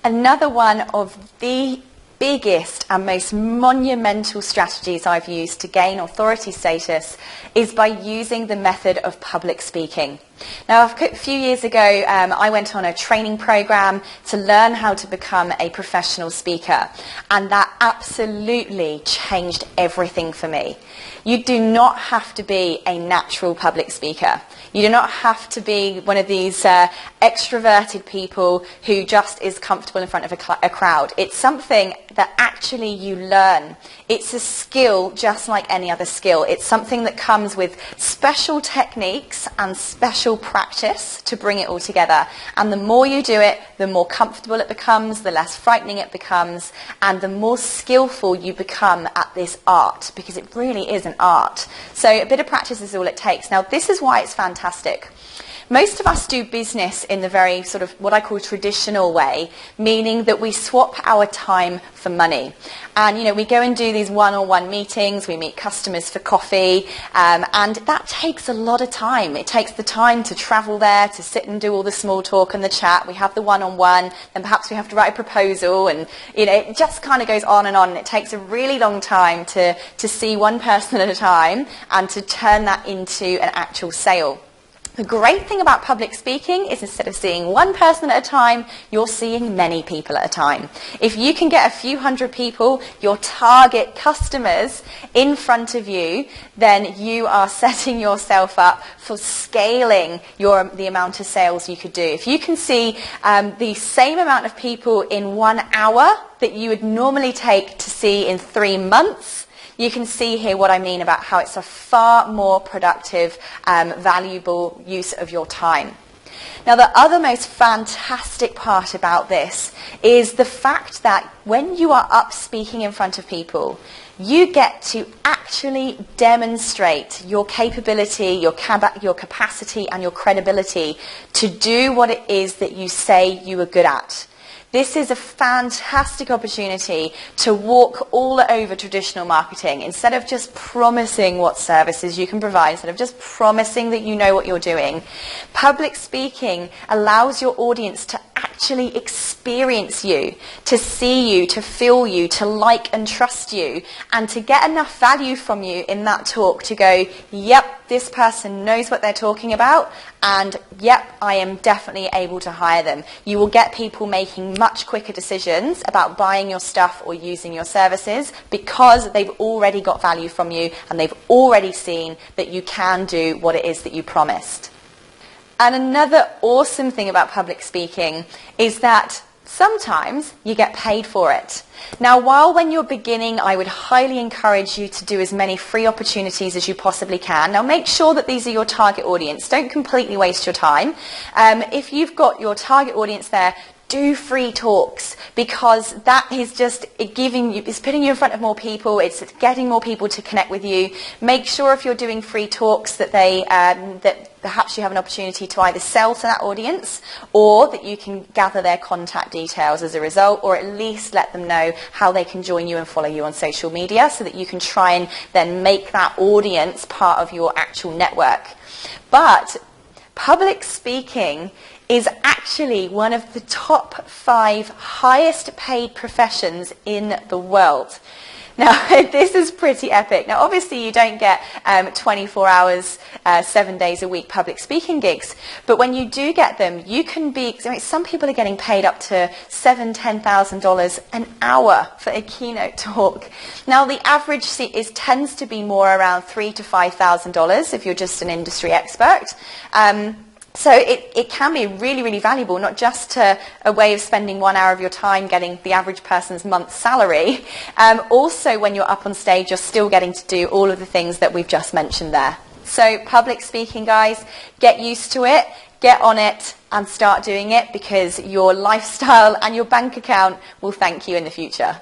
Another one of the biggest and most monumental strategies I've used to gain authority status is by using the method of public speaking. Now, a few years ago, I went on a training program to learn how to become a professional speaker, and that absolutely changed everything for me. You do not have to be a natural public speaker. You do not have to be one of these extroverted people who just is comfortable in front of a crowd. It's something that actually you learn. It's a skill just like any other skill. It's something that comes with special techniques and special practice to bring it all together. And the more you do it, the more comfortable it becomes, the less frightening it becomes, and the more skillful you become at this art, because it really is an art. So a bit of practice is all it takes. Now, this is why it's fantastic. Most of us do business in the very sort of what I call traditional way, meaning that we swap our time for money. And, you know, we go and do these one-on-one meetings, we meet customers for coffee, and that takes a lot of time. It takes the time to travel there, to sit and do all the small talk and the chat. We have the one-on-one, then perhaps we have to write a proposal, and, you know, it just kind of goes on and on. And it takes a really long time to see one person at a time and to turn that into an actual sale. The great thing about public speaking is instead of seeing one person at a time, you're seeing many people at a time. If you can get a few hundred people, your target customers, in front of you, then you are setting yourself up for scaling the amount of sales you could do. If you can see the same amount of people in 1 hour that you would normally take to see in 3 months, you can see here what I mean about how it's a far more productive, valuable use of your time. Now, the other most fantastic part about this is the fact that when you are up speaking in front of people, you get to actually demonstrate your capability, your capacity, and your credibility to do what it is that you say you are good at. This is a fantastic opportunity to walk all over traditional marketing. Instead of just promising what services you can provide, instead of just promising that you know what you're doing, public speaking allows your audience to actually experience you, to see you, to feel you, to like and trust you, and to get enough value from you in that talk to go, yep, this person knows what they're talking about, and yep, I am definitely able to hire them. You will get people making much quicker decisions about buying your stuff or using your services because they've already got value from you and they've already seen that you can do what it is that you promised. And another awesome thing about public speaking is that sometimes you get paid for it. Now, while when you're beginning, I would highly encourage you to do as many free opportunities as you possibly can. Now, make sure that these are your target audience. Don't completely waste your time. If you've got your target audience there, do free talks, because that is just it's putting you in front of more people, it's getting more people to connect with you. Make sure if you're doing free talks that that perhaps you have an opportunity to either sell to that audience or that you can gather their contact details as a result, or at least let them know how they can join you and follow you on social media so that you can try and then make that audience part of your actual network. But public speaking is actually one of the top 5 highest paid professions in the world. Now, this is pretty epic. Now, obviously, you don't get 24 hours, 7 days a week public speaking gigs, but when you do get them, you can be, some people are getting paid up to $7,000, $10,000 an hour for a keynote talk. Now, the average seat tends to be more around $3,000 to $5,000 if you're just an industry expert. So it can be really, really valuable, not just a way of spending 1 hour of your time getting the average person's month's salary. Also, when you're up on stage, you're still getting to do all of the things that we've just mentioned there. So public speaking, guys, get used to it, get on it, and start doing it, because your lifestyle and your bank account will thank you in the future.